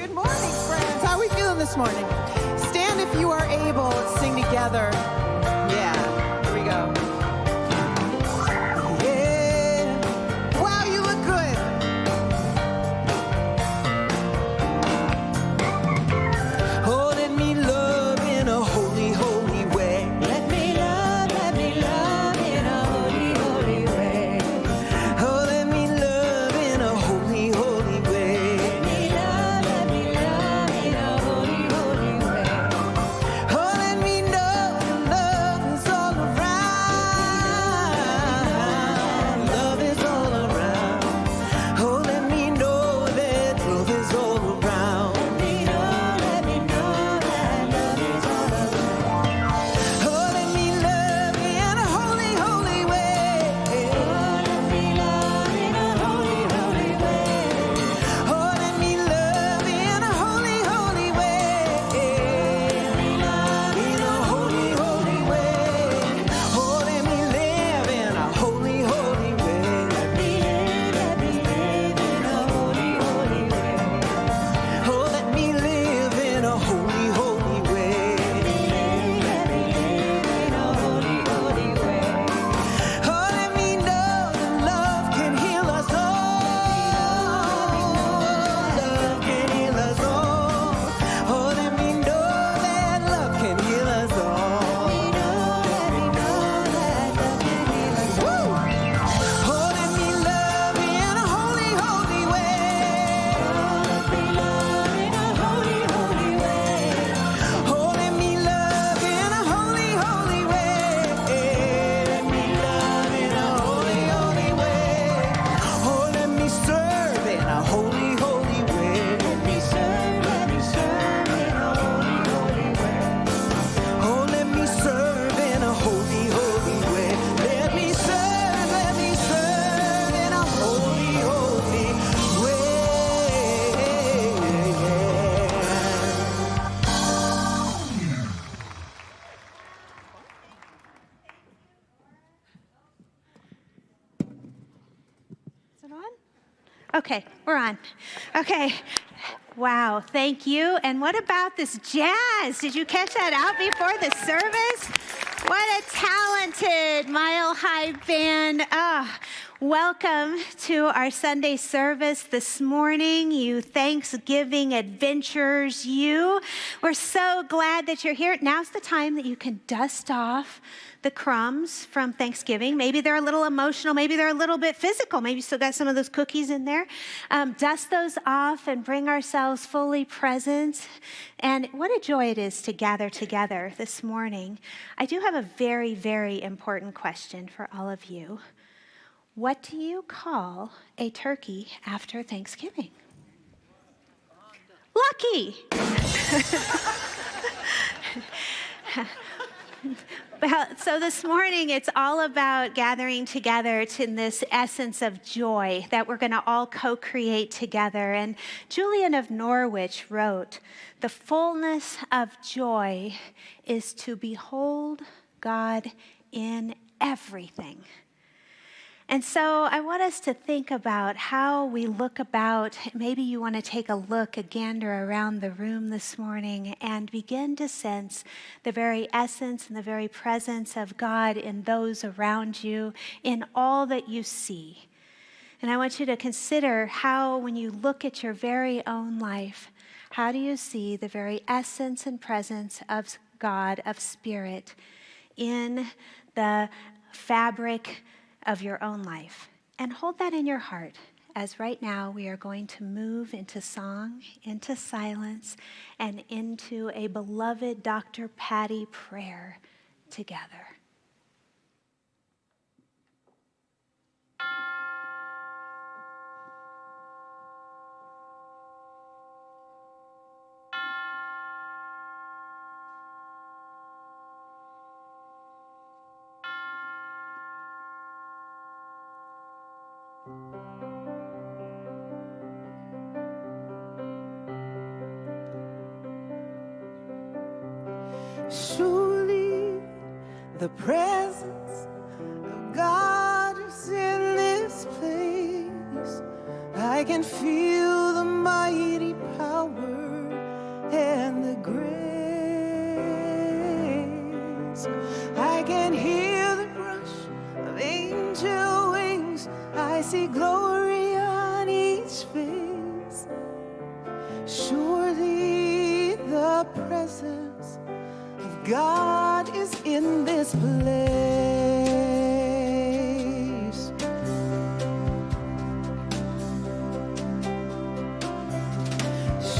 Good morning, friends. How are we feeling this morning? Stand if you are able. Let's sing together. Yeah, here we go. Yeah. Wow, you look good. Oh, let me love in a holy, holy way. Let me love in a holy, holy way. Oh, let me love in a holy, holy way. Let me love in a holy, holy way. Oh, let me know that love is all around. Love is all around. Oh, let me know that love is all around. Let me know that love is all around. Oh, let me love in a holy, holy way. Oh, let me love in a holy, holy way. Oh, let me love in a holy, holy way. Let me love in a holy, holy way. Oh, let me live in a holy, holy way. Let me live in a holy, holy way. Oh, let me live in a holy, holy way. Let me live in a holy, holy way. Oh, let me know that love can heal us all. Love can heal us all. Oh, let me know that love can heal us all. Let me know that love can heal us all. Oh, let me love in a holy, holy way. Let me love in a holy, holy way. Oh, let me love in a holy, holy way. Let me love in a holy, holy way. Oh, let me serve in a holy, holy way. Let me serve in a holy, holy way. Oh, let me serve in a holy, holy way. Let me serve in a holy, holy way. Is it on? Okay, we're on. Okay. Wow, thank you. And what about this jazz? Did you catch that out before the service? What a talented Mile High band. Welcome to our Sunday service this morning, you Thanksgiving adventurers, you. We're so glad that you're here. Now's the time that you can dust off the crumbs from Thanksgiving. Maybe they're a little emotional. Maybe they're a little bit physical. Maybe you still got some of those cookies in there. Dust those off and bring ourselves fully present. And what a joy it is to gather together this morning. I do have a very, very important question for all of you. What do you call a turkey after Thanksgiving? Lucky. Well, so this morning, it's all about gathering together in this essence of joy that we're going to all co-create together. And Julian of Norwich wrote, "The fullness of joy is to behold God in everything." And so I want us to think about how we look about, maybe you want to take a look, a gander around the room this morning and begin to sense the very essence and the very presence of God in those around you, in all that you see. And I want you to consider how, when you look at your very own life, how do you see the very essence and presence of God, of Spirit, in the fabric of your own life? And hold that in your heart as right now we are going to move into song, into silence, and into a beloved Dr. Patty prayer together. Surely the presence of God is in this place. I can feel the mighty power see glory on each face. Surely the presence of God is in this place.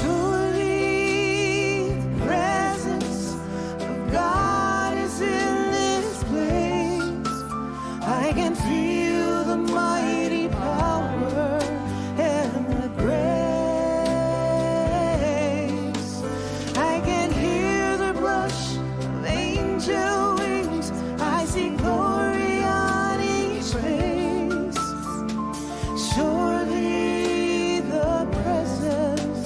Surely the presence of God is in this place. I can feel the mighty power and the grace. I can hear the brush of angel wings. I see glory on each face. Surely the presence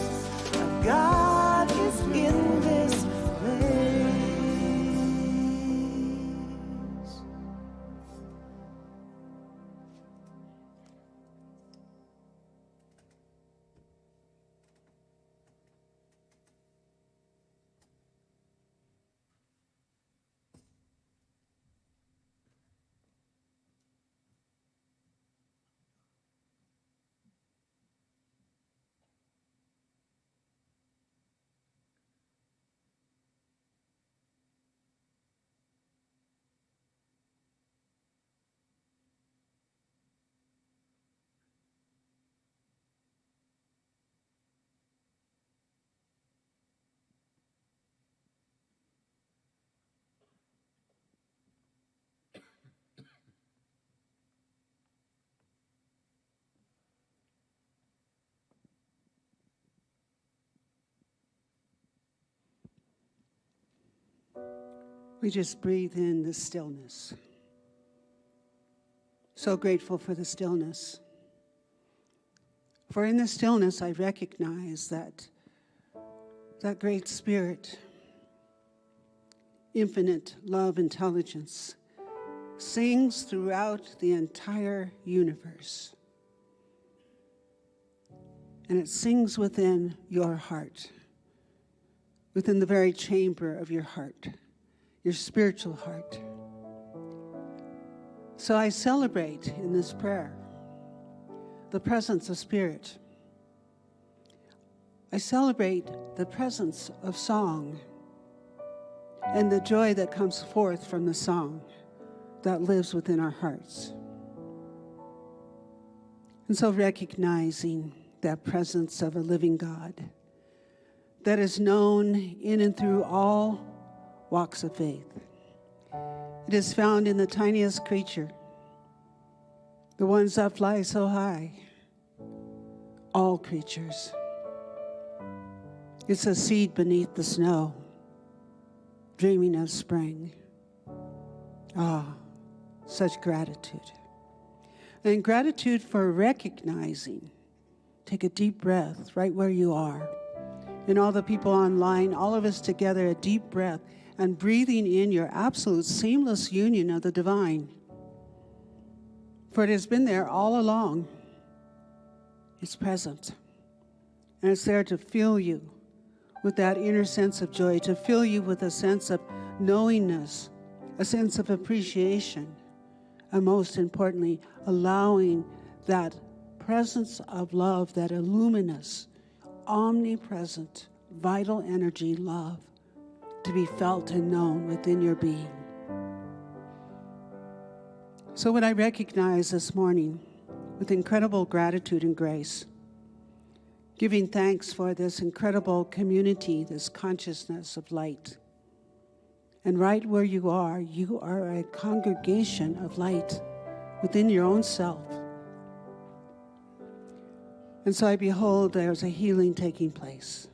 of God is in this place. We just breathe in the stillness. So grateful for the stillness. For in the stillness, I recognize that great spirit, infinite love intelligence, sings throughout the entire universe. And it sings within your heart, within the very chamber of your heart, your spiritual heart. So I celebrate in this prayer the presence of spirit. I celebrate the presence of song and the joy that comes forth from the song that lives within our hearts. And so recognizing that presence of a living God that is known in and through all walks of faith. It is found in the tiniest creature, the ones that fly so high, all creatures. It's a seed beneath the snow, dreaming of spring. Ah, such gratitude. And gratitude for recognizing. Take a deep breath right where you are. And all the people online, all of us together, a deep breath, and breathing in your absolute seamless union of the divine. For it has been there all along. It's present. And it's there to fill you with that inner sense of joy, to fill you with a sense of knowingness, a sense of appreciation, and most importantly, allowing that presence of love, that luminous, omnipresent, vital energy, love, to be felt and known within your being. So what I recognize this morning with incredible gratitude and grace, giving thanks for this incredible community, this consciousness of light. And right where you are a congregation of light within your own self. And so I behold there's a healing taking place.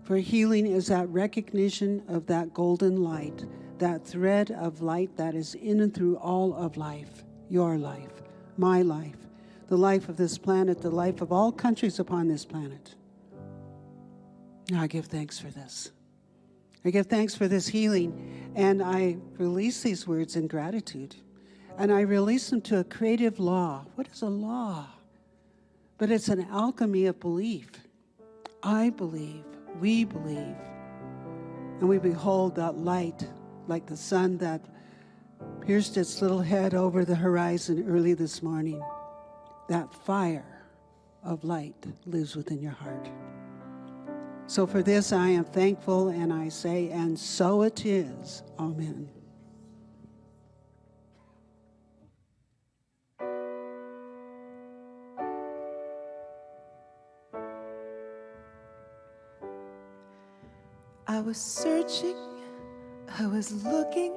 For healing is that recognition of that golden light, that thread of light that is in and through all of life, your life, my life, the life of this planet, the life of all countries upon this planet. Now I give thanks for this. I give thanks for this healing, and I release these words in gratitude, and I release them to a creative law. What is a law? But it's an alchemy of belief. I believe. We believe, and we behold that light like the sun that pierced its little head over the horizon early this morning. that fire of light lives within your heart. So for this I am thankful, and I say, and so it is. Amen. I was searching, I was looking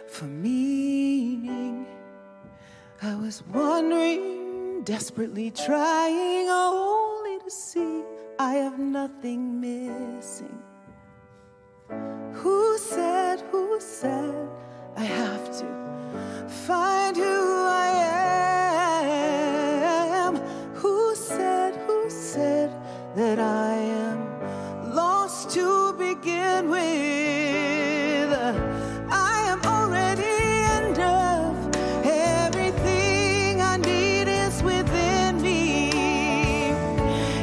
for meaning. I was wondering, desperately trying only to see I have nothing missing. Who said I have to find who I am? Who said that I am lost to begin with? I am already enough. Everything I need is within me.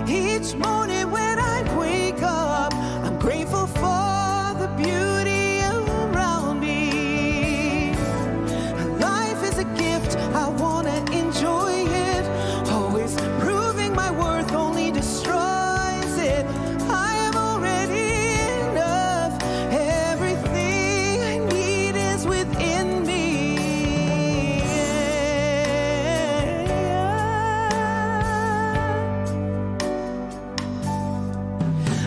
Each morning when I wake up, I'm grateful for the beauty around me. Life is a gift, I want to enjoy it. Always proving my worth only destroys it. I am already enough. Everything I need is within me.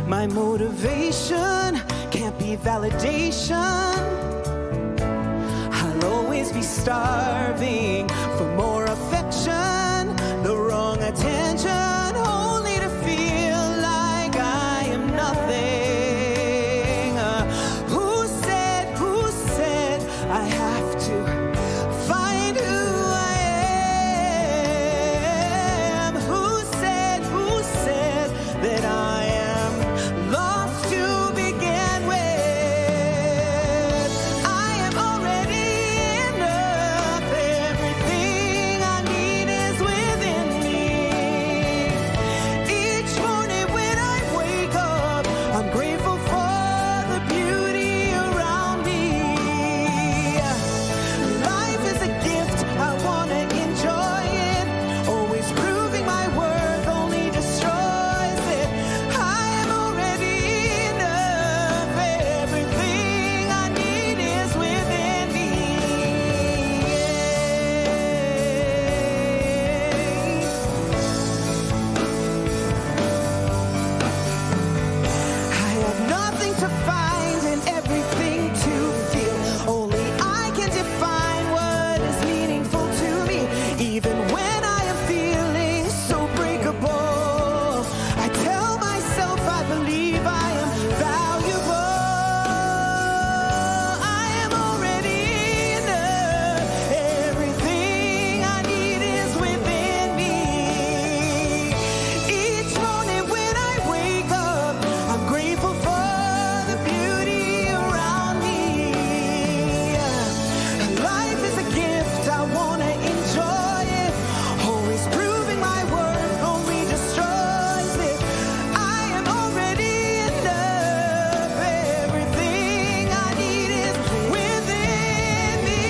My motivation can't be validation. I'll always be starving for more affection, the wrong attention, only to feel like I am nothing. Who said I have to find who I am? Who said that I am lost to begin with? I am already enough. Everything I need is within me. Each morning when I wake up, I'm grateful for the beauty around me. Life is a gift, I want to enjoy it. Always proving my worth only destroys it. I am already enough. Everything I need is within me. I have nothing to find and everything to feel. Only I can define what is meaningful to me. Even when I am feeling so breakable, I tell myself I believe I am valuable. I am already enough. Everything I need is within me. Each morning when I wake up, I'm grateful for the beauty around me. Life is a gift, I want to enjoy it. Always proving my worth only destroys it. I am already enough. Everything I need is within me.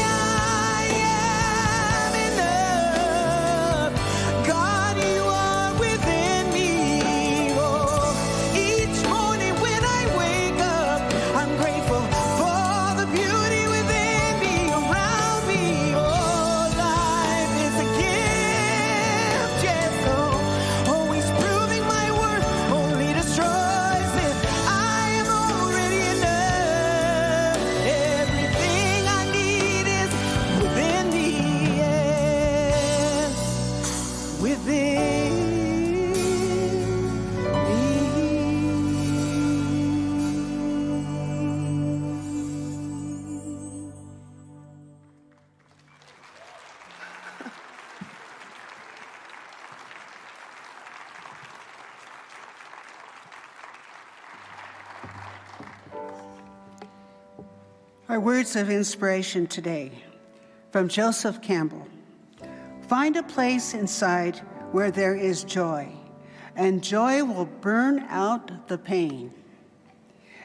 I am enough. God, you are within me. Oh, each morning when I wake up, I'm grateful for the beauty within me, around me. Oh, life is a gift, yes. Oh, always proving my worth only destroys it. I am already enough. Everything I need is within me, yes, within me. Our words of inspiration today from Joseph Campbell. Find a place inside where there is joy, and joy will burn out the pain.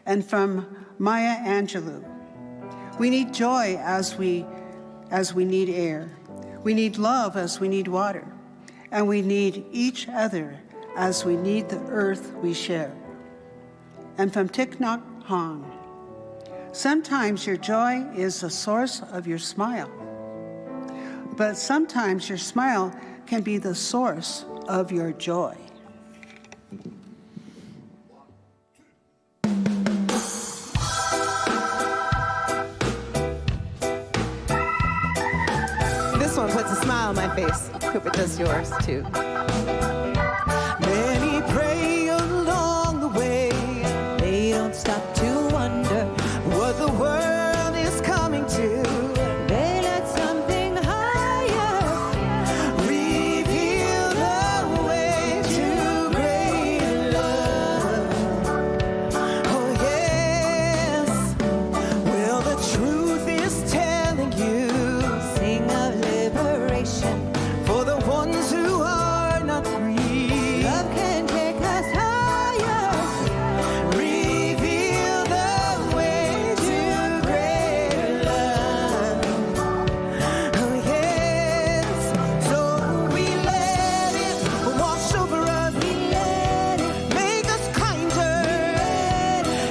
And from Maya Angelou. We need joy as we need air. We need love as we need water, and we need each other as we need the earth we share. And from Thich Nhat Hanh, sometimes your joy is the source of your smile, but sometimes your smile can be the source of your joy. This one puts a smile on my face. Hope it does yours too. Many pray along the way. They don't stop to wonder what the world is coming to. They let something higher reveal the way to greater love. Oh yes. Well, the truth is telling you. Sing of liberation for the ones who are not free. Love can take us higher, reveal the way to greater love. Oh yes, so we let it wash over us. We let it make us kinder,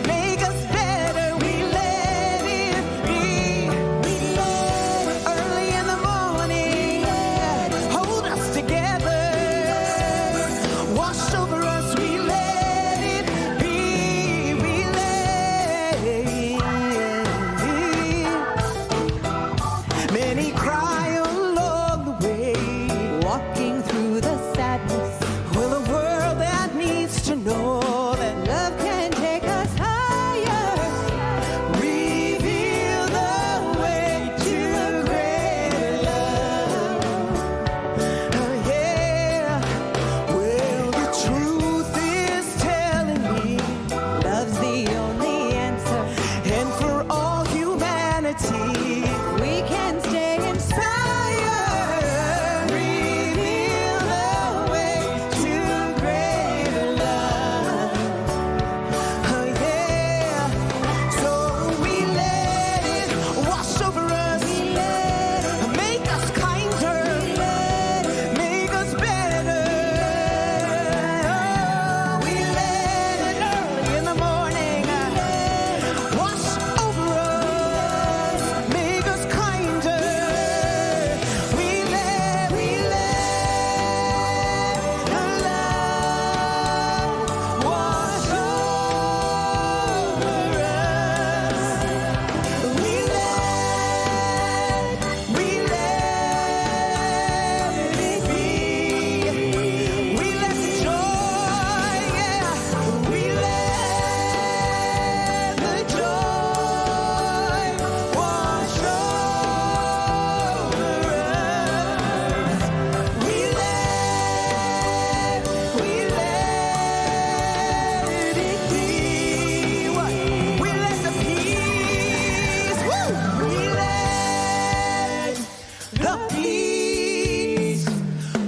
make us better. We let it be. We let it early in the morning, hold us together, wash over us. We let it be. We let it be. Many cry along the way, walking through the sadness. Well, a world that needs to know that love can take us higher, reveal the way to greater love. Oh yeah. Well, the truth is telling me love's the only answer, and for all humanity, we can stay inspired, reveal the way to greater love. Oh yeah. So we let it wash over us. We let it make us kinder. We let it make us better. We let it early in the morning wash over us, make us kinder. We let the love wash over us. We let it be. We let the joy, yeah. We let the joy wash over us. We let it be. What? We let the peace, woo! We let the peace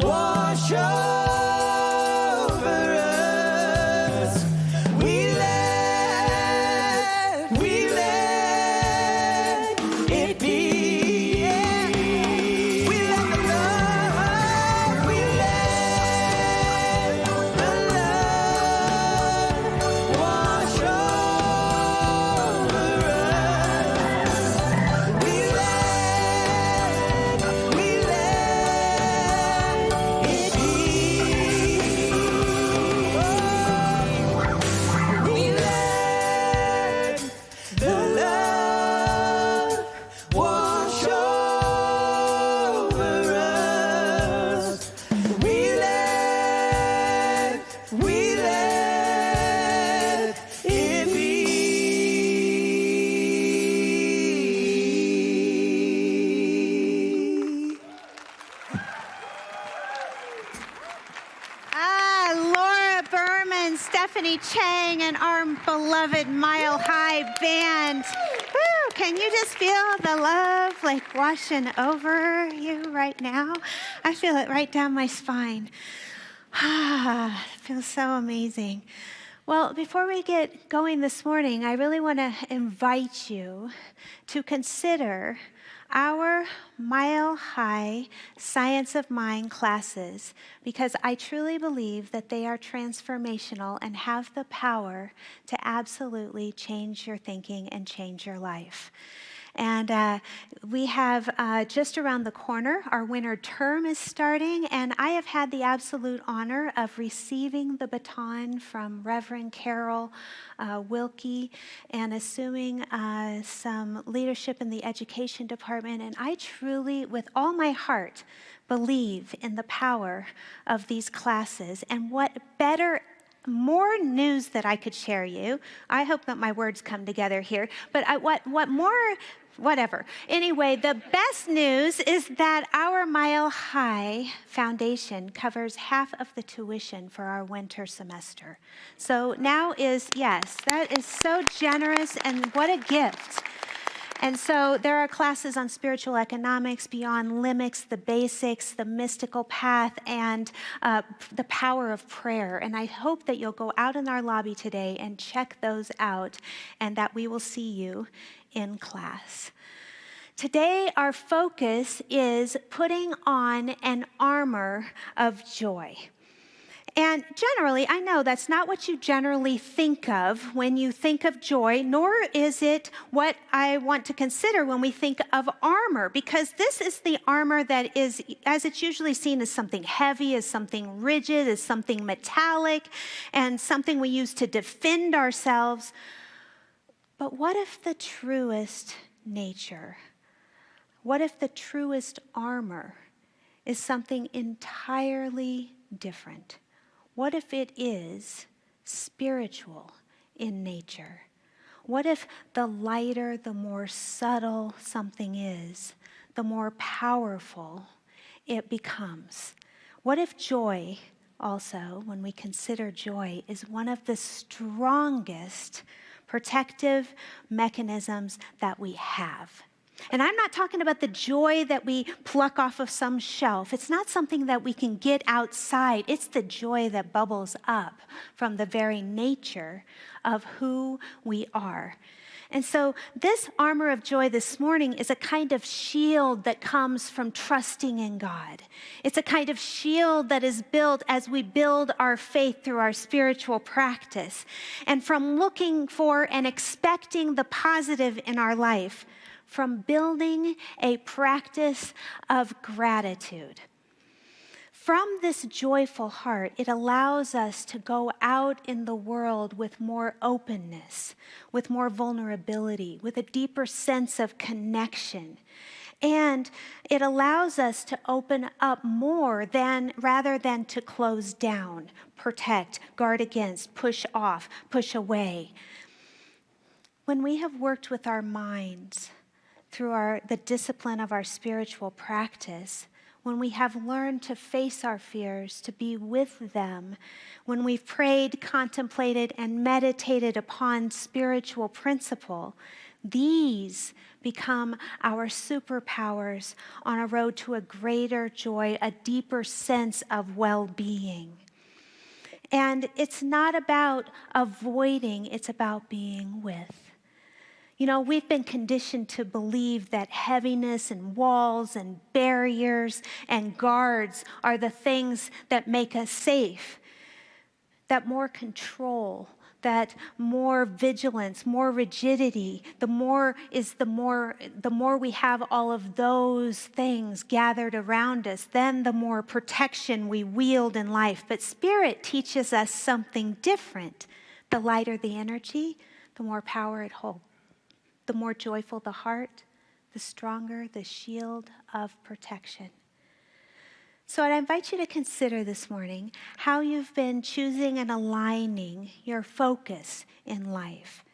wash over us. We let it be. Yeah. We let the love, we let the love wash over us. We let it be. We let the love wash over us. We let it be. Laura Berman, Stephanie Chang, and our beloved Mile High Band. Woo, can you just feel the love like washing over you right now? I feel it right down my spine. It feels so amazing. Well, before we get going this morning, I really want to invite you to consider our mile-high Science of Mind classes because I truly believe that they are transformational and have the power to absolutely change your thinking and change your life. And we have just around the corner, our winter term is starting, and I have had the absolute honor of receiving the baton from Reverend Carol Wilkie and assuming some leadership in the education department. And I truly, with all my heart, believe in the power of these classes. And what better more news that I could share you. I hope that my words come together here. But what more, whatever. Anyway, the best news is that our Mile High Foundation covers half of the tuition for our winter semester. So now yes, that is so generous, and what a gift. And so there are classes on spiritual economics, beyond limits, the basics, the mystical path, and the power of prayer. And I hope that you'll go out in our lobby today and check those out, and that we will see you in class. Today, our focus is putting on an armor of joy. And generally, I know that's not what you generally think of when you think of joy, nor is it what I want to consider when we think of armor, because this is the armor that is, as it's usually seen, as something heavy, as something rigid, as something metallic, and something we use to defend ourselves. But what if the truest nature, what if the truest armor is something entirely different? What if it is spiritual in nature? What if the lighter, the more subtle something is, the more powerful it becomes? What if joy also, when we consider joy, is one of the strongest protective mechanisms that we have? And I'm not talking about the joy that we pluck off of some shelf. It's not something that we can get outside. It's the joy that bubbles up from the very nature of who we are. And so this armor of joy this morning is a kind of shield that comes from trusting in God. It's a kind of shield that is built as we build our faith through our spiritual practice, and from looking for and expecting the positive in our life, from building a practice of gratitude. From this joyful heart, it allows us to go out in the world with more openness, with more vulnerability, with a deeper sense of connection. And it allows us to open up more rather than to close down, protect, guard against, push off, push away. When we have worked with our minds through the discipline of our spiritual practice, when we have learned to face our fears, to be with them, when we've prayed, contemplated, and meditated upon spiritual principle, these become our superpowers on a road to a greater joy, a deeper sense of well-being. And it's not about avoiding, it's about being with. You know, we've been conditioned to believe that heaviness and walls and barriers and guards are the things that make us safe, that more control, that more vigilance, more rigidity, the more we have all of those things gathered around us, then the more protection we wield in life. But Spirit teaches us something different. The lighter the energy, the more power it holds. The more joyful the heart, the stronger the shield of protection. So I'd invite you to consider this morning how you've been choosing and aligning your focus in life.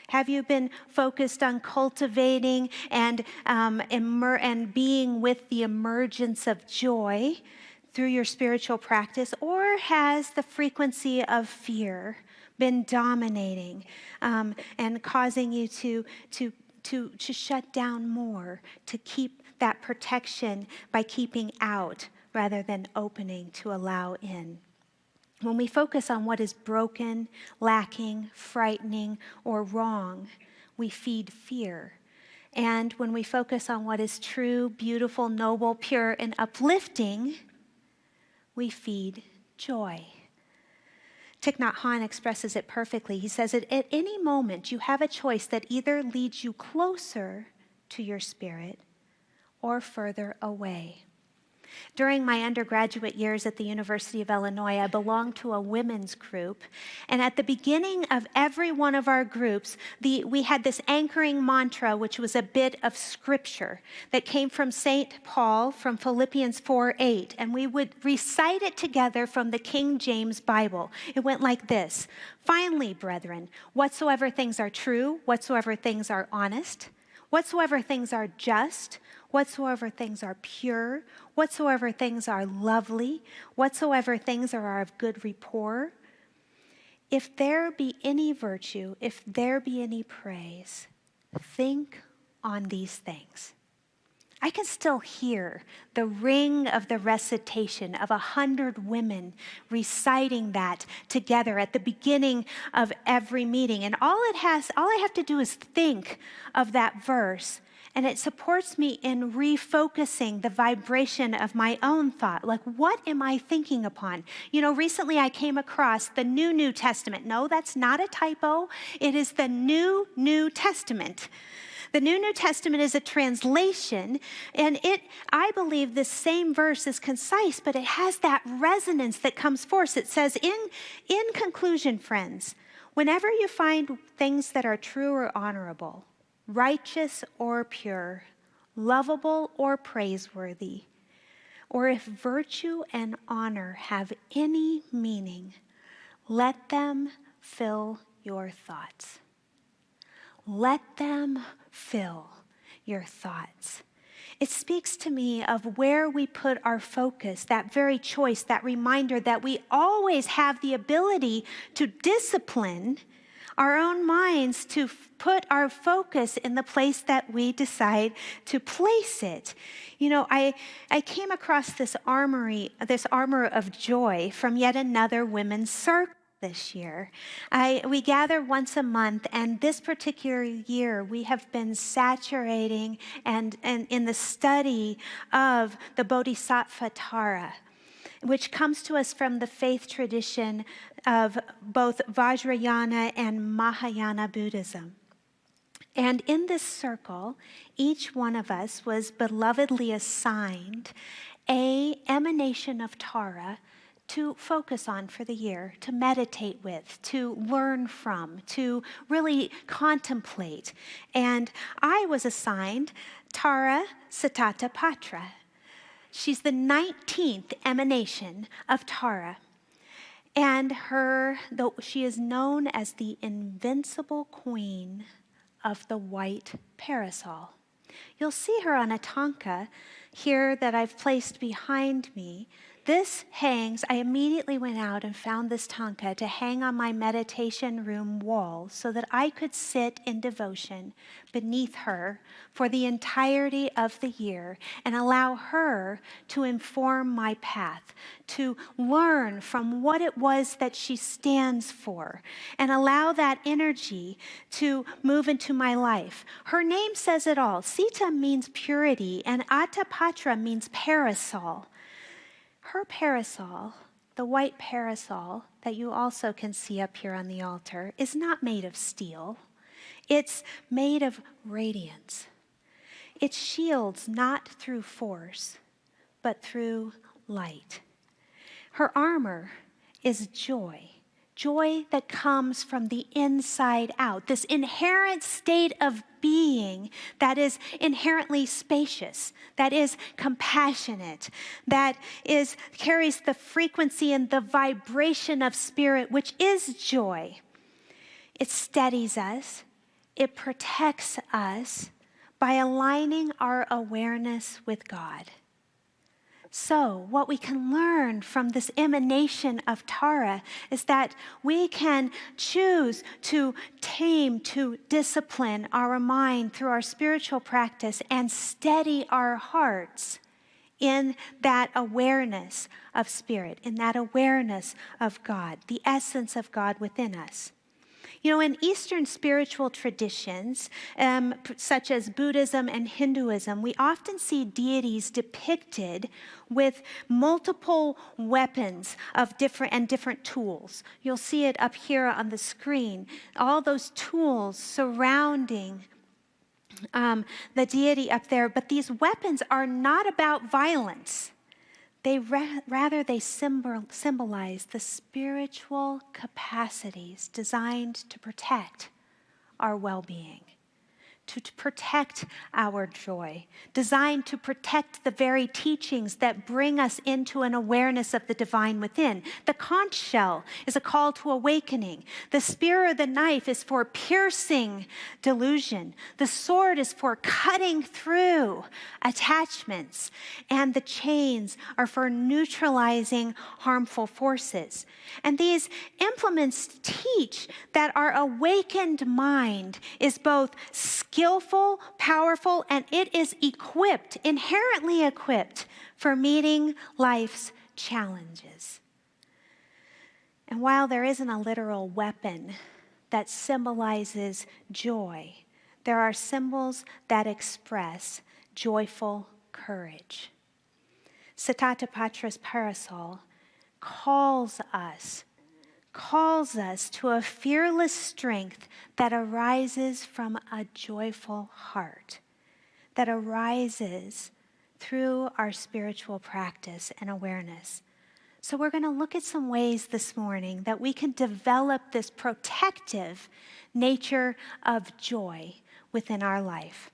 Have you been focused on cultivating and being with the emergence of joy through your spiritual practice, or has the frequency of fear been dominating and causing you to shut down more, to keep that protection by keeping out rather than opening to allow in? When we focus on what is broken, lacking, frightening, or wrong, we feed fear. And when we focus on what is true, beautiful, noble, pure, and uplifting, we feed joy. Thich Nhat Hanh expresses it perfectly. He says, at any moment, you have a choice that either leads you closer to your spirit or further away. During my undergraduate years at the University of Illinois, I belonged to a women's group. And at the beginning of every one of our groups, we had this anchoring mantra, which was a bit of scripture that came from St. Paul from Philippians 4:8. And we would recite it together from the King James Bible. It went like this: "Finally, brethren, whatsoever things are true, whatsoever things are honest, whatsoever things are just, whatsoever things are pure, whatsoever things are lovely, whatsoever things are of good rapport, if there be any virtue, if there be any praise, think on these things." I can still hear the ring of the recitation of 100 women reciting that together at the beginning of every meeting. And all I have to do is think of that verse, and it supports me in refocusing the vibration of my own thought. Like, what am I thinking upon? You know, recently I came across the New Testament. No, that's not a typo. It is the New Testament. The New Testament is a translation, and I believe this same verse is concise, but it has that resonance that comes forth. It says, in conclusion, friends, whenever you find things that are true or honorable, righteous or pure, lovable or praiseworthy, or if virtue and honor have any meaning, let them fill your thoughts. Let them fill your thoughts. It speaks to me of where we put our focus, that very choice, that reminder that we always have the ability to discipline our own minds to put our focus in the place that we decide to place it. You know, I came across this armor of joy from yet another women's circle this year. We gather once a month, and this particular year we have been saturating and in the study of the Bodhisattva Tara, which comes to us from the faith tradition of both Vajrayana and Mahayana Buddhism. And in this circle, each one of us was belovedly assigned an emanation of Tara to focus on for the year, to meditate with, to learn from, to really contemplate. And I was assigned Tara Satata Patra. She's the 19th emanation of Tara. And though she is known as the invincible queen of the white parasol. You'll see her on a tanka here that I've placed behind me. This hangs, I immediately went out and found this tanka to hang on my meditation room wall so that I could sit in devotion beneath her for the entirety of the year and allow her to inform my path, to learn from what it was that she stands for, and allow that energy to move into my life. Her name says it all. Sita means purity, and Atapatra means parasol. Her parasol, the white parasol that you also can see up here on the altar, is not made of steel. It's made of radiance. It shields not through force, but through light. Her armor is joy. Joy that comes from the inside out, this inherent state of being that is inherently spacious, that is compassionate, that carries the frequency and the vibration of spirit, which is joy. It steadies us, it protects us by aligning our awareness with God. So what we can learn from this emanation of Tara is that we can choose to tame, to discipline our mind through our spiritual practice and steady our hearts in that awareness of spirit, in that awareness of God, the essence of God within us. You know, in Eastern spiritual traditions, such as Buddhism and Hinduism, we often see deities depicted with multiple weapons of different tools. You'll see it up here on the screen. All those tools surrounding the deity up there. But these weapons are not about violence. Rather, they symbolize the spiritual capacities designed to protect our well-being, to protect our joy, designed to protect the very teachings that bring us into an awareness of the divine within. The conch shell is a call to awakening. The spear or the knife is for piercing delusion. The sword is for cutting through attachments. And the chains are for neutralizing harmful forces. And these implements teach that our awakened mind is both skillful, powerful, and it is equipped, inherently equipped for meeting life's challenges. And while there isn't a literal weapon that symbolizes joy, there are symbols that express joyful courage. Satatapatra's parasol calls us to a fearless strength that arises from a joyful heart, that arises through our spiritual practice and awareness. So we're going to look at some ways this morning that we can develop this protective nature of joy within our life.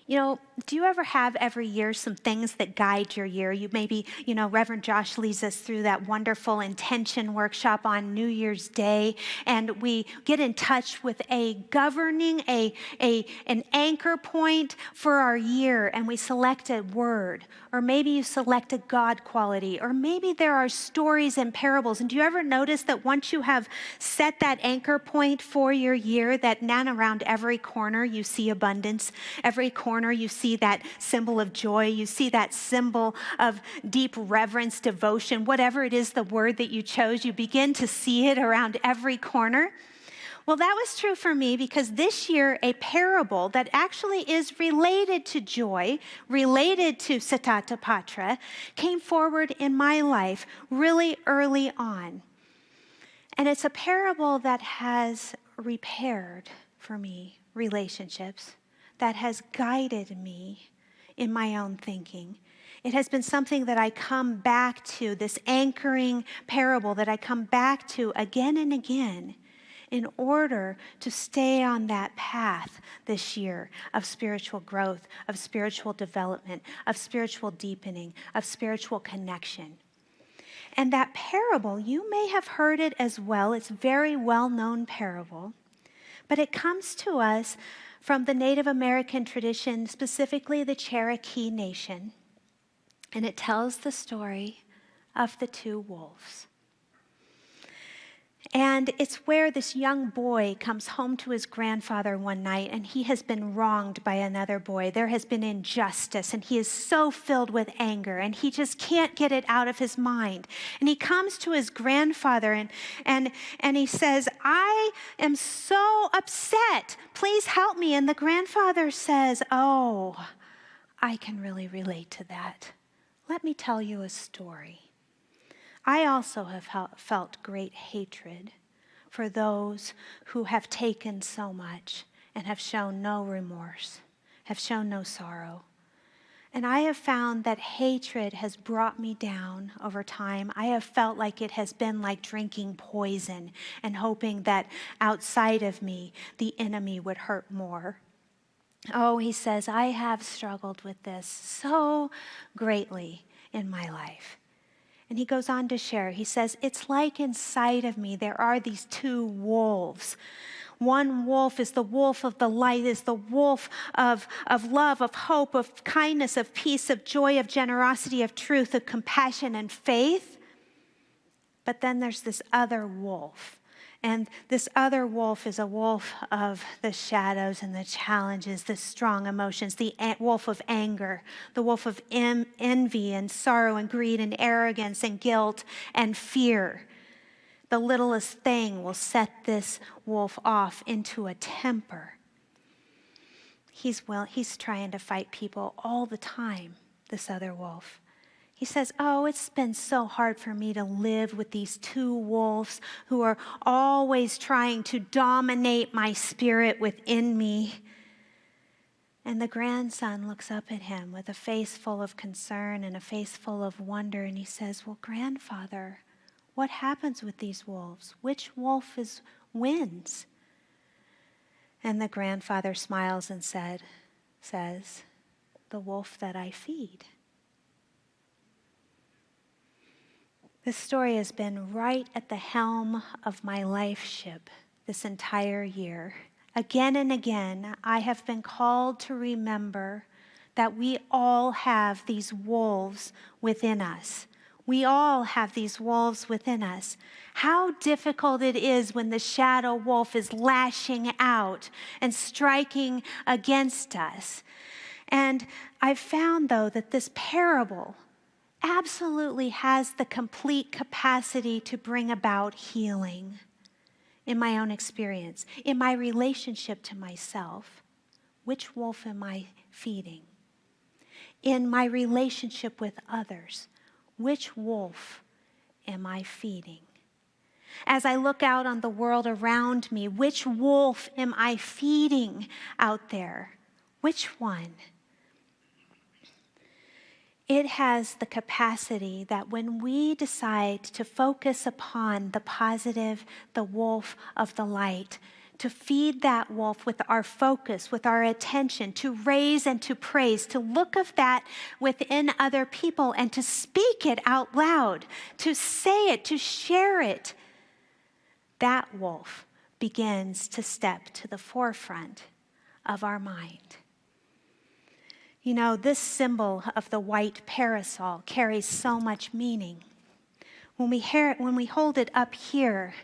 You know, do you ever have every year some things that guide your year? You maybe, Reverend Josh leads us through that wonderful intention workshop on New Year's Day, and we get in touch with a governing, an anchor point for our year, and we select a word, or maybe you select a God quality, or maybe there are stories and parables. And do you ever notice that once you have set that anchor point for your year, that now around every corner you see abundance, every corner you see that symbol of joy, you see that symbol of deep reverence, devotion, whatever it is, the word that you chose, you begin to see it around every corner. Well, that was true for me because this year a parable that actually is related to joy, related to Sattatapatra, came forward in my life really early on. And it's a parable that has repaired for me relationships, that has guided me in my own thinking. It has been something that I come back to, this anchoring parable that I come back to again and again in order to stay on that path this year of spiritual growth, of spiritual development, of spiritual deepening, of spiritual connection. And that parable, you may have heard it as well. It's a very well-known parable, but it comes to us from the Native American tradition, specifically the Cherokee Nation. And it tells the story of the two wolves. And it's where this young boy comes home to his grandfather one night, and he has been wronged by another boy. There has been injustice, and he is so filled with anger, and he just can't get it out of his mind. And he comes to his grandfather, and he says, "I am so upset. Please help me." And the grandfather says, "Oh, I can really relate to that. Let me tell you a story. I also have felt great hatred for those who have taken so much and have shown no remorse, have shown no sorrow. And I have found that hatred has brought me down over time. I have felt like it has been like drinking poison and hoping that outside of me, the enemy would hurt more. Oh," he says, "I have struggled with this so greatly in my life." And he goes on to share, he says, "It's like inside of me there are these two wolves. One wolf is the wolf of the light, is the wolf of love, of hope, of kindness, of peace, of joy, of generosity, of truth, of compassion and faith. But then there's this other wolf. And this other wolf is a wolf of the shadows and the challenges, the strong emotions, the wolf of anger, the wolf of envy and sorrow and greed and arrogance and guilt and fear." The littlest thing will set this wolf off into a temper. He's trying to fight people all the time, this other wolf. He says, oh, it's been so hard for me to live with these two wolves who are always trying to dominate my spirit within me. And the grandson looks up at him with a face full of concern and a face full of wonder, and he says, well, grandfather, what happens with these wolves? Which wolf wins? And the grandfather smiles and says, the wolf that I feed. This story has been right at the helm of my life ship this entire year. Again and again, I have been called to remember that we all have these wolves within us. We all have these wolves within us. How difficult it is when the shadow wolf is lashing out and striking against us. And I've found, though, that this parable absolutely has the complete capacity to bring about healing in my own experience, in my relationship to myself. Which wolf am I feeding? In my relationship with others, which wolf am I feeding? As I look out on the world around me, which wolf am I feeding out there? Which one? It has the capacity that when we decide to focus upon the positive, the wolf of the light, to feed that wolf with our focus, with our attention, to raise and to praise, to look of that within other people and to speak it out loud, to say it, to share it, that wolf begins to step to the forefront of our mind. You know, this symbol of the white parasol carries so much meaning. When we hold it up here,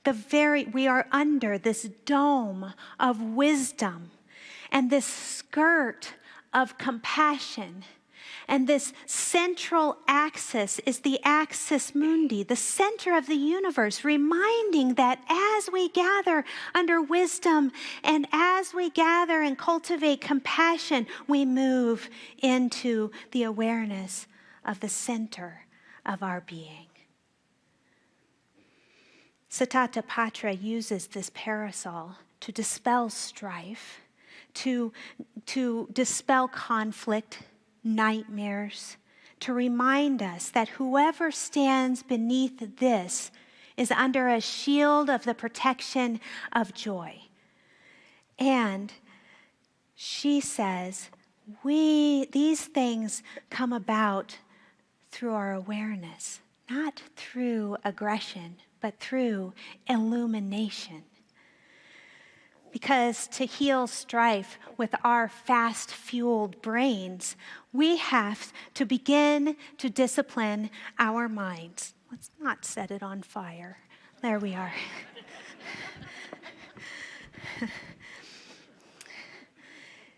we are under this dome of wisdom and this skirt of compassion. And this central axis is the axis mundi, the center of the universe, reminding that as we gather under wisdom and as we gather and cultivate compassion, we move into the awareness of the center of our being. Satapatra uses this parasol to dispel strife, to dispel conflict, nightmares, to remind us that whoever stands beneath this is under a shield of the protection of joy. And she says, these things come about through our awareness, not through aggression, but through illumination. Because to heal strife with our fast-fueled brains, we have to begin to discipline our minds. Let's not set it on fire. There we are.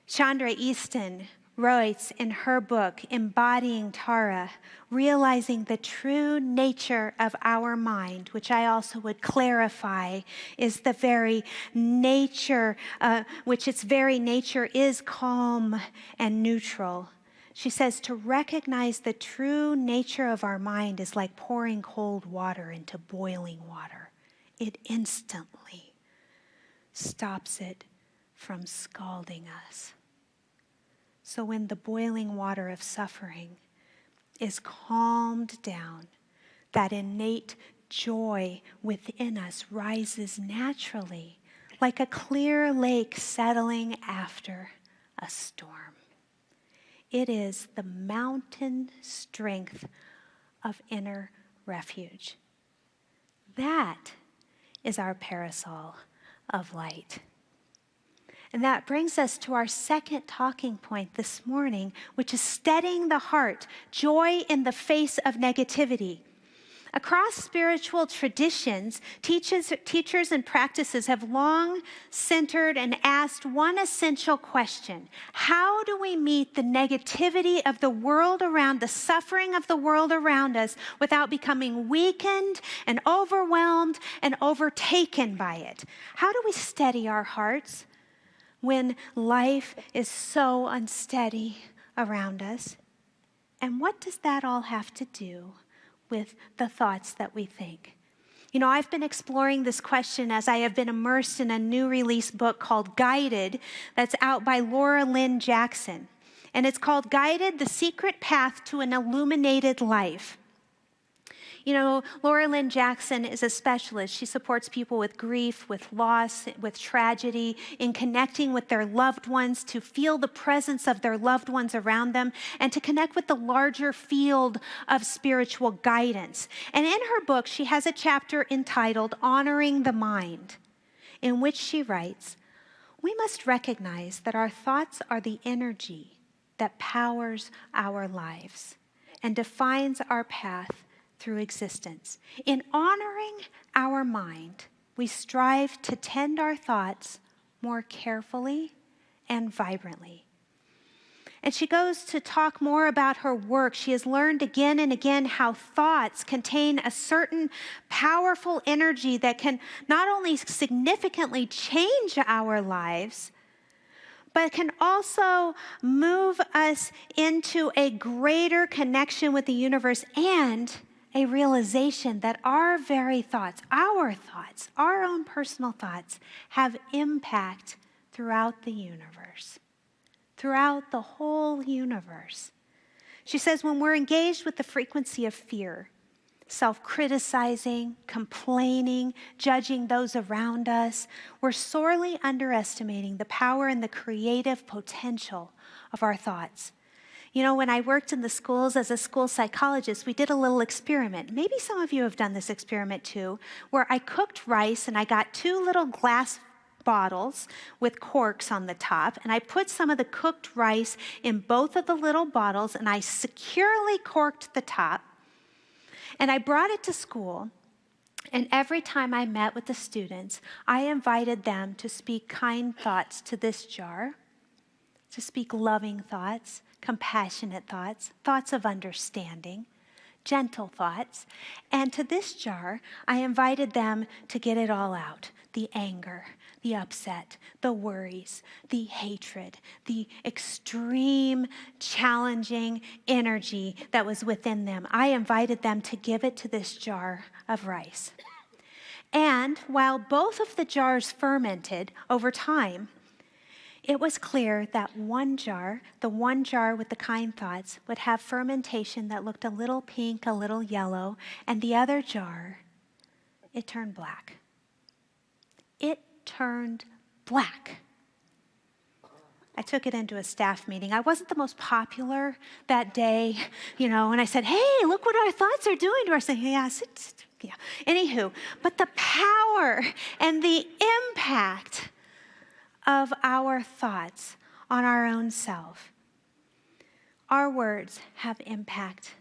Chandra Easton writes in her book, Embodying Tara, realizing the true nature of our mind, which I also would clarify is the very nature, which its very nature is calm and neutral. She says to recognize the true nature of our mind is like pouring cold water into boiling water. It instantly stops it from scalding us. So when the boiling water of suffering is calmed down, that innate joy within us rises naturally, like a clear lake settling after a storm. It is the mountain strength of inner refuge. That is our parasol of light. And that brings us to our second talking point this morning, which is steadying the heart, joy in the face of negativity. Across spiritual traditions, teachers and practices have long centered and asked one essential question: how do we meet the negativity of the world around, the suffering of the world around us, without becoming weakened and overwhelmed and overtaken by it? How do we steady our hearts when life is so unsteady around us? And what does that all have to do with the thoughts that we think? You know, I've been exploring this question as I have been immersed in a new release book called Guided, that's out by Laura Lynn Jackson. And it's called Guided: The Secret Path to an Illuminated Life. You know, Laura Lynn Jackson is a specialist. She supports people with grief, with loss, with tragedy, in connecting with their loved ones, to feel the presence of their loved ones around them, and to connect with the larger field of spiritual guidance. And in her book, she has a chapter entitled Honoring the Mind, in which she writes, "We must recognize that our thoughts are the energy that powers our lives and defines our path through existence. In honoring our mind, we strive to tend our thoughts more carefully and vibrantly." And she goes to talk more about her work. She has learned again and again how thoughts contain a certain powerful energy that can not only significantly change our lives, but can also move us into a greater connection with the universe and a realization that our very thoughts, our own personal thoughts, have impact throughout the universe, throughout the whole universe. She says when we're engaged with the frequency of fear, self-criticizing, complaining, judging those around us, we're sorely underestimating the power and the creative potential of our thoughts. You know, when I worked in the schools as a school psychologist, we did a little experiment. Maybe some of you have done this experiment too, where I cooked rice and I got 2 little glass bottles with corks on the top, and I put some of the cooked rice in both of the little bottles, and I securely corked the top, and I brought it to school. And every time I met with the students, I invited them to speak kind thoughts to this jar, to speak loving thoughts, compassionate thoughts, thoughts of understanding, gentle thoughts. And to this jar, I invited them to get it all out: the anger, the upset, the worries, the hatred, the extreme, challenging energy that was within them. I invited them to give it to this jar of rice. And while both of the jars fermented over time, it was clear that one jar, the one jar with the kind thoughts, would have fermentation that looked a little pink, a little yellow, and the other jar, it turned black. It turned black. I took it into a staff meeting. I wasn't the most popular that day, you know, and I said, "Hey, look what our thoughts are doing to us." Saying, "Yeah, sit." Yeah. Anywho, but the power and the impact of our thoughts on our own self. Our words have impact,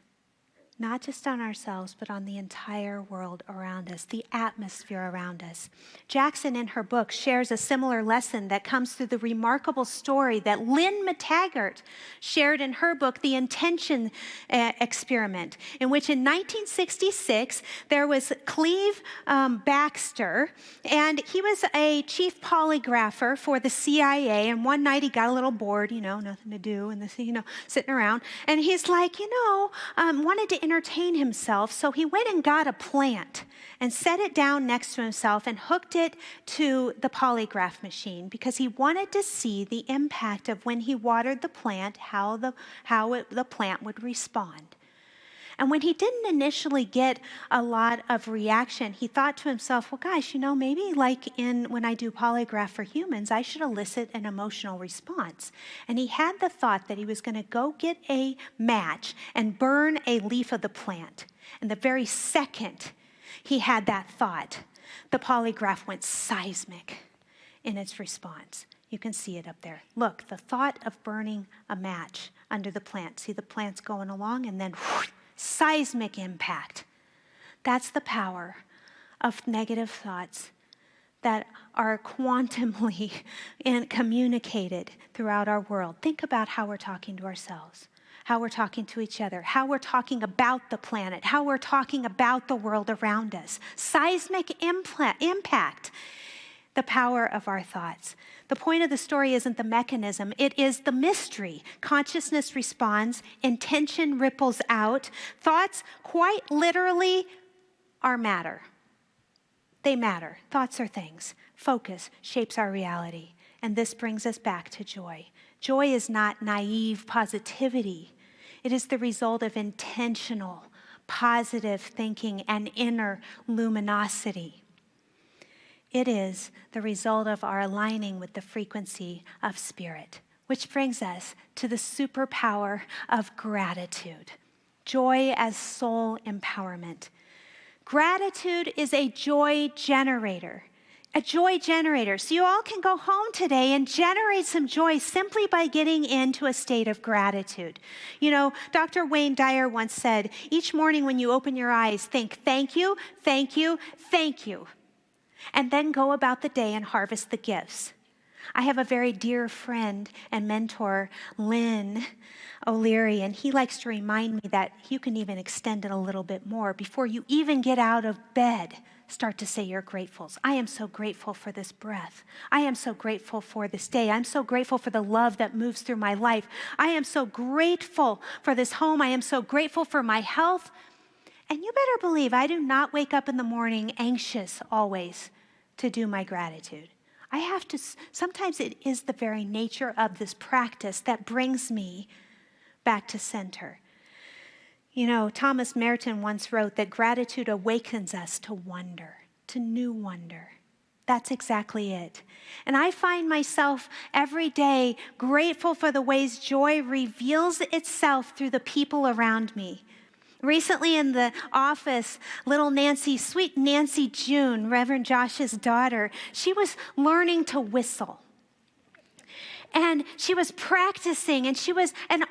not just on ourselves, but on the entire world around us, the atmosphere around us. Jackson, in her book, shares a similar lesson that comes through the remarkable story that Lynn McTaggart shared in her book, The Intention Experiment, in which in 1966, there was Cleve Baxter, and he was a chief polygrapher for the CIA, and one night he got a little bored, you know, nothing to do, and this, you know, sitting around, and he's like, wanted to entertain himself, so he went and got a plant and set it down next to himself and hooked it to the polygraph machine because he wanted to see the impact of when he watered the plant, how the plant would respond. And when he didn't initially get a lot of reaction, he thought to himself, well, gosh, maybe like when I do polygraph for humans, I should elicit an emotional response. And he had the thought that he was going to go get a match and burn a leaf of the plant. And the very second he had that thought, the polygraph went seismic in its response. You can see it up there. Look, the thought of burning a match under the plant. See the plant's going along and then seismic impact. That's the power of negative thoughts that are quantumly communicated throughout our world. Think about how we're talking to ourselves, how we're talking to each other, how we're talking about the planet, how we're talking about the world around us. Seismic impact, the power of our thoughts. The point of the story isn't the mechanism, it is the mystery. Consciousness responds, intention ripples out. Thoughts, quite literally, are matter. They matter. Thoughts are things. Focus shapes our reality. And this brings us back to joy. Joy is not naive positivity. It is the result of intentional, positive thinking and inner luminosity. It is the result of our aligning with the frequency of spirit, which brings us to the superpower of gratitude. Joy as soul empowerment. Gratitude is a joy generator. A joy generator. So you all can go home today and generate some joy simply by getting into a state of gratitude. You know, Dr. Wayne Dyer once said, each morning when you open your eyes, think, thank you, thank you, thank you. And then go about the day and harvest the gifts. I have a very dear friend and mentor, Lynn O'Leary, and he likes to remind me that you can even extend it a little bit more. Before you even get out of bed, start to say your gratefuls. I am so grateful for this breath. I am so grateful for this day. I'm so grateful for the love that moves through my life. I am so grateful for this home. I am so grateful for my health. And you better believe I do not wake up in the morning anxious always to do my gratitude. I have to, sometimes it is the very nature of this practice that brings me back to center. You know, Thomas Merton once wrote that gratitude awakens us to wonder, to new wonder. That's exactly it. And I find myself every day grateful for the ways joy reveals itself through the people around me. Recently in the office, little Nancy, sweet Nancy June, Reverend Josh's daughter, she was learning to whistle. And she was practicing, and she was and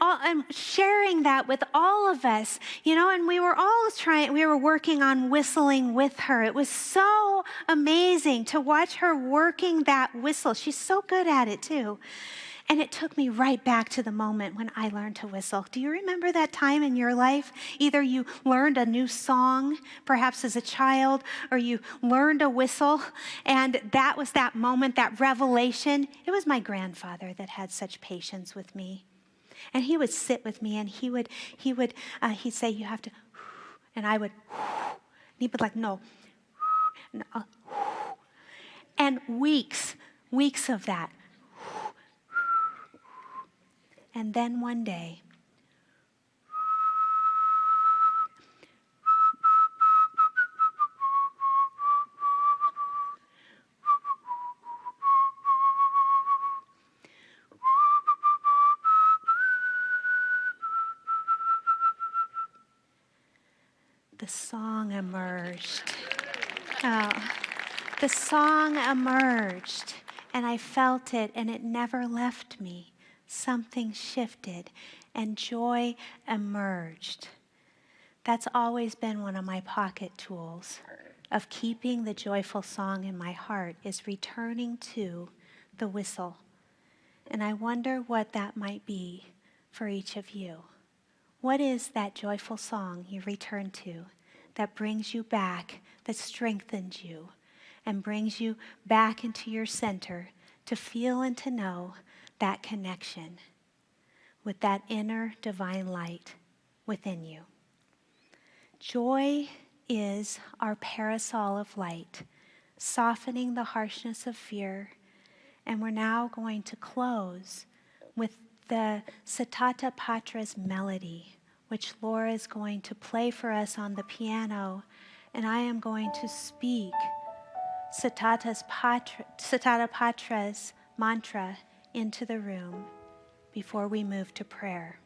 sharing that with all of us, you know, and we were working on whistling with her. It was so amazing to watch her working that whistle. She's so good at it too. And it took me right back to the moment when I learned to whistle. Do you remember that time in your life? Either you learned a new song, perhaps as a child, or you learned a whistle, and that was that moment, that revelation. It was my grandfather that had such patience with me. And he would sit with me, and he'd say, you have to, and I would, and he'd be like, no. And weeks of that. And then one day, the song emerged. Oh, the song emerged, and I felt it, and it never left me. Something shifted and joy emerged. That's always been one of my pocket tools of keeping the joyful song in my heart, is returning to the whistle. And I wonder what that might be for each of you. What is that joyful song you return to that brings you back, that strengthens you, and brings you back into your center to feel and to know that connection with that inner divine light within you? Joy is our parasol of light, softening the harshness of fear. And we're now going to close with the Satata Patra's melody, which Laura is going to play for us on the piano. And I am going to speak Satata Patra's mantra into the room before we move to prayer.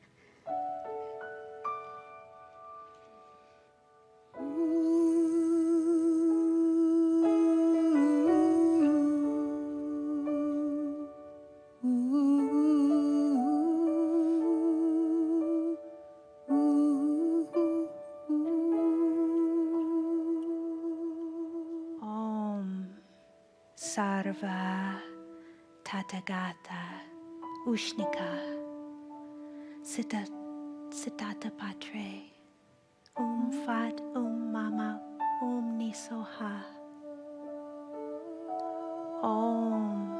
Sarva Tathagata Ushnika Siddhata Patre Fat Mama Nisoha Om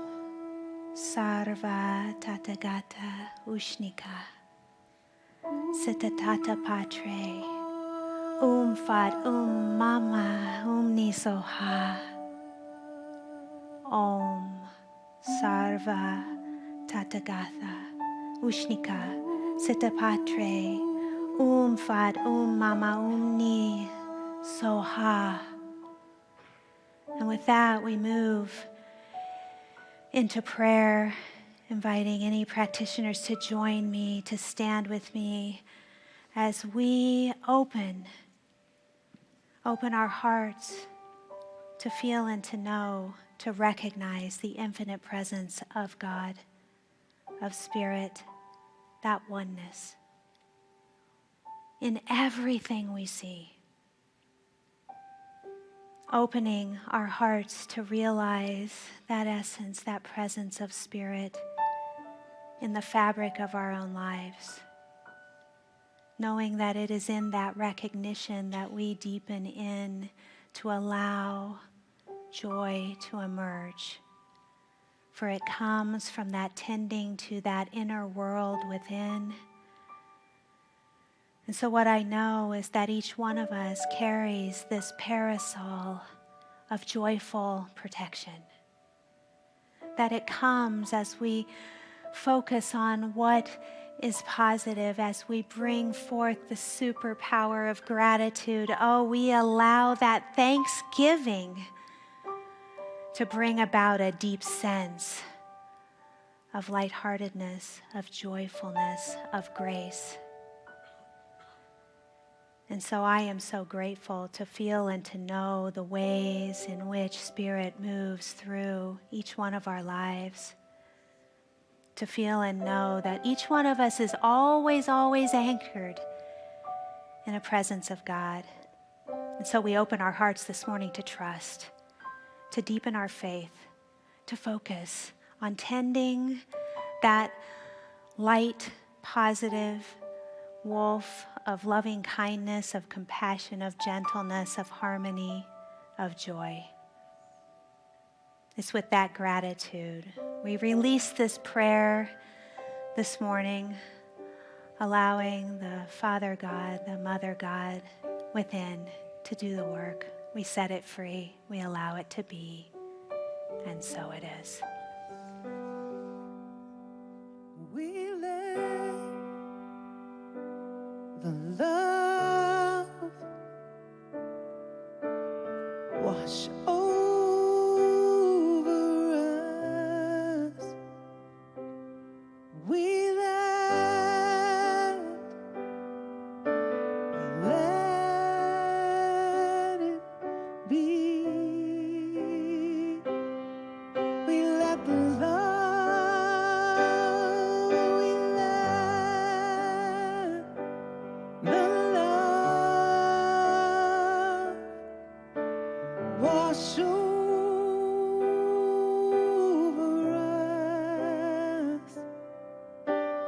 Sarva Tathagata Ushnika Siddhata Patre Fat Mama Nisoha Om Sarva Tathagata Ushnika Siddhapatre Fat Mama Ni Soha. And with that, we move into prayer, inviting any practitioners to join me, to stand with me as we open our hearts to feel and to know, to recognize the infinite presence of God, of Spirit, that oneness in everything we see. Opening our hearts to realize that essence, that presence of Spirit in the fabric of our own lives. Knowing that it is in that recognition that we deepen in to allow joy to emerge. For it comes from that tending to that inner world within. And so what I know is that each one of us carries this parasol of joyful protection. That it comes as we focus on what is positive, as we bring forth the superpower of gratitude. Oh, we allow that thanksgiving to bring about a deep sense of lightheartedness, of joyfulness, of grace. And so I am so grateful to feel and to know the ways in which Spirit moves through each one of our lives. To feel and know that each one of us is always, always anchored in a presence of God. And so we open our hearts this morning to trust, to deepen our faith, to focus on tending that light, positive wolf of loving kindness, of compassion, of gentleness, of harmony, of joy. It's with that gratitude we release this prayer this morning, allowing the Father God, the Mother God within to do the work. We set it free. We allow it to be. And so it is. We let the love wash over us. We let it be. We let the love, we let the love wash over us.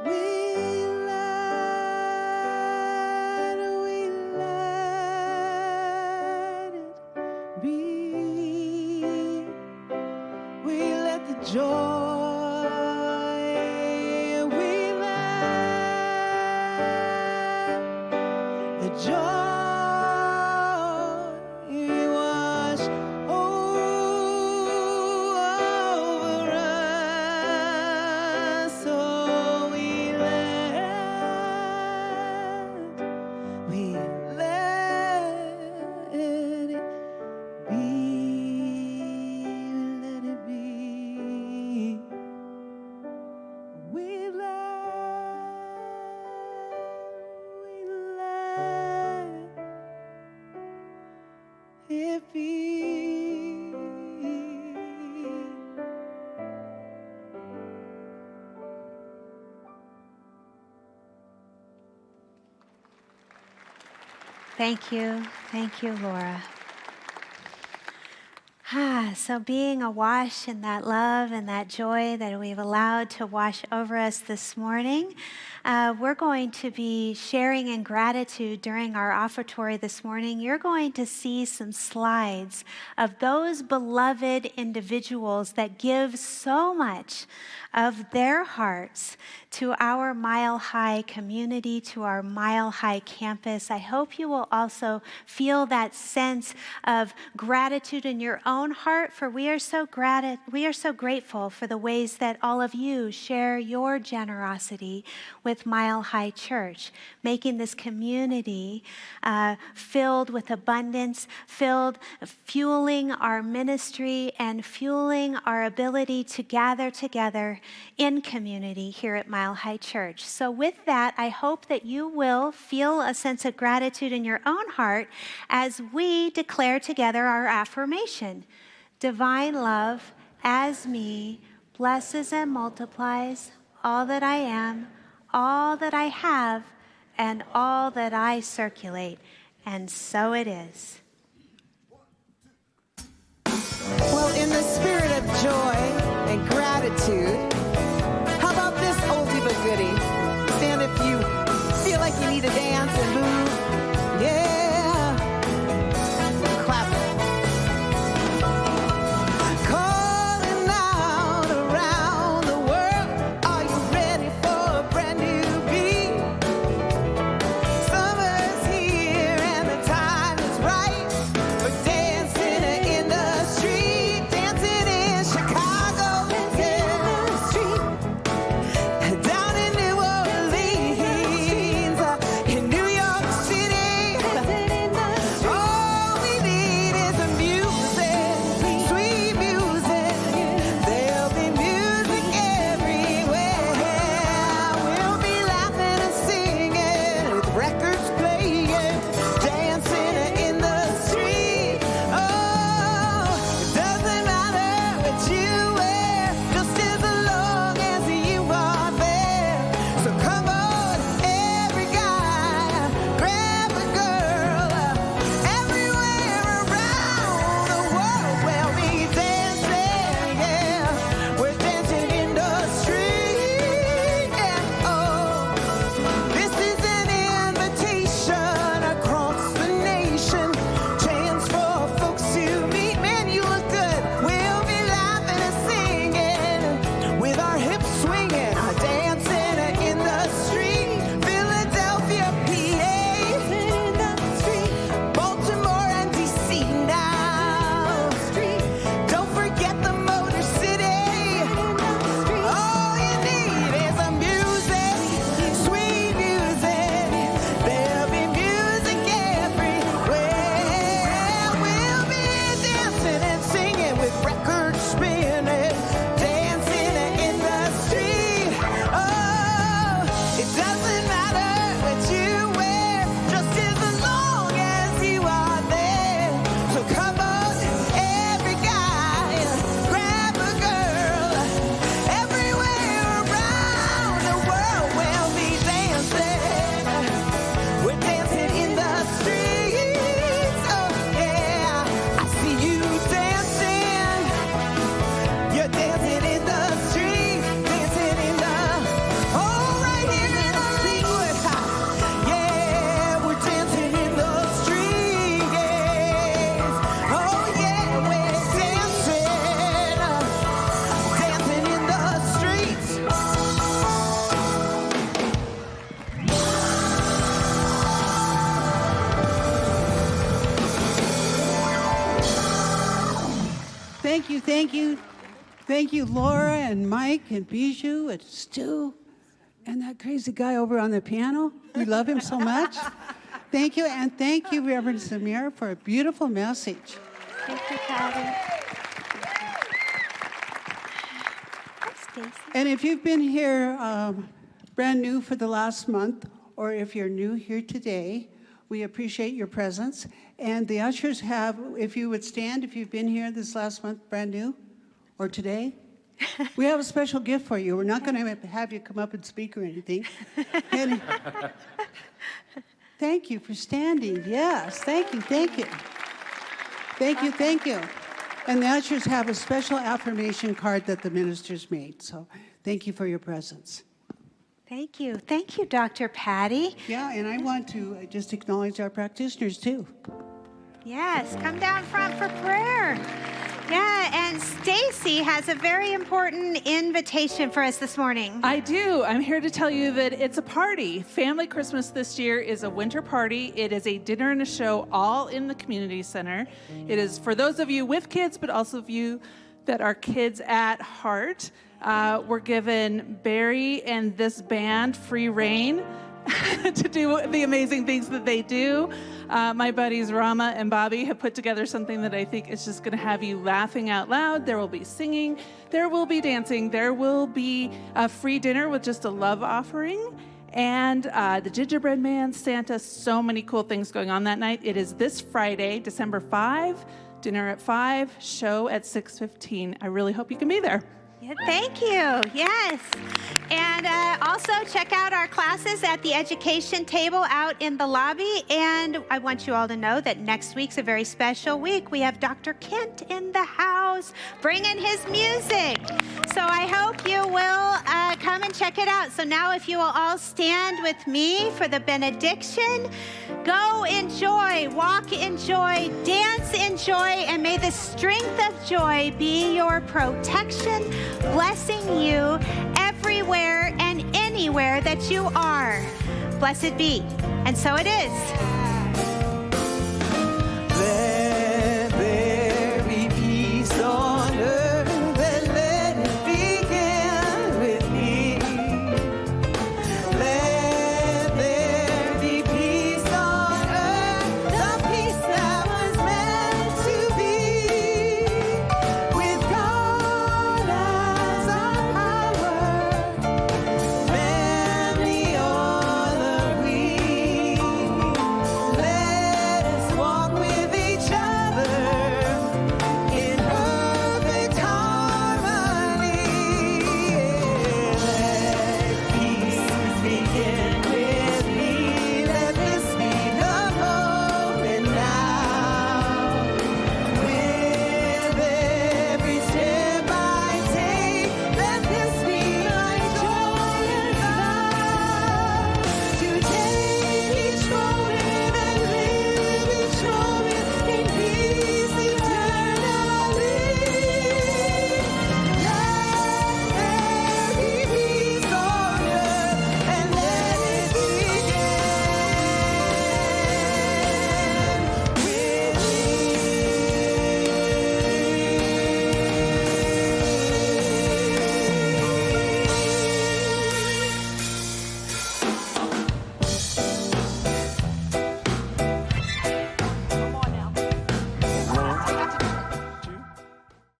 We let it be. We let the joy, we let the joy wash over us. So we let it be. Let it be. We let it be. Thank you, Laura. So being awash in that love and that joy that we've allowed to wash over us this morning, we're going to be sharing in gratitude during our offertory this morning. You're going to see some slides of those beloved individuals that give so much of their hearts to our Mile High community, to our Mile High campus. I hope you will also feel that sense of gratitude in your own heart, for we are so grateful for the ways that all of you share your generosity with Mile High Church, making this community filled with abundance, fueling our ministry and fueling our ability to gather together in community here at Mile High Church. So with that, I hope that you will feel a sense of gratitude in your own heart as we declare together our affirmation. Divine love as me blesses and multiplies all that I am, all that I have, and all that I circulate. And so it is. Well, in the spirit of joy and gratitude, how about this oldie but goodie? Stand if you feel like you need to dance and move. Yeah. Clap. Calling out around the world, are you ready for a brand new beat? Summer's here and the time is right for dancing in the street, dancing in Chicago, dancing in the street, down in New Orleans, in New York City. All we need is the music, sweet music. There'll be music everywhere. We'll be laughing and singing with records playing, dancing in the street. Oh, it doesn't matter what you wear, just as long as you are there. So come on, every guy, grab a girl, everywhere around the world we'll be dancing, yeah. We're dancing in the street, yeah. Oh, this is an invitation across the nation, chance for folks to meet. Man, you look good. We'll be laughing and singing with our hips swinging, dancing in the street. Philadelphia, PA, Baltimore and DC now. Don't forget the Motor City. All you need is a music, sweet music. There'll be music everywhere. We'll be dancing and singing with records spinning, dancing in the street. Oh, it doesn't matter what you wear, just as long as you are there. So come on, every guy, grab a girl, everywhere around the world we'll be dancing. We're dancing in the streets. Oh yeah, I see you dancing. You're dancing in the street, dancing in the, oh, right here in the Lakewood. Yeah, we're dancing in the street, yes. Oh yeah, we're dancing, dancing in the streets. Thank you, thank you. Thank you, Laura and Mike and Bijou and Stu and that crazy guy over on the piano. We love him so much. Thank you, and thank you, Reverend Zemirah, for a beautiful message. Thank you, Patty. Hi, Stacy. And if you've been here brand new for the last month, or if you're new here today, we appreciate your presence. And the ushers have, if you would stand, if you've been here this last month brand new, or today, we have a special gift for you. We're not going to have you come up and speak or anything. And thank you for standing. Yes, thank you, thank you. Thank you, thank you. And the ushers have a special affirmation card that the ministers made. So thank you for your presence. Thank you. Thank you, Dr. Patty. Yeah, and I want to just acknowledge our practitioners too. Yes, come down front for prayer. Yeah, and Stacy has a very important invitation for us this morning. I do. I'm here to tell you that it's a party. Family Christmas this year is a winter party. It is a dinner and a show all in the community center. It is for those of you with kids, but also of you that are kids at heart. We're given Barry and this band free reign to do the amazing things that they do. My buddies Rama and Bobby have put together something that I think is just going to have you laughing out loud. There will be singing, there will be dancing, there will be a free dinner with just a love offering, and the gingerbread man, Santa, so many cool things going on that night. It is this Friday, December 5, dinner at 5, show at 6:15. I really hope you can be there. Yeah, thank you. Yes. And also check out our classes at the education table out in the lobby. And I want you all to know that next week's a very special week. We have Dr. Kent in the house bringing his music. So I hope you will come and check it out. So now if you will all stand with me for the benediction. Go in joy, walk in joy, dance in joy, and may the strength of joy be your protection, blessing you everywhere and anywhere that you are. Blessed be. And so it is.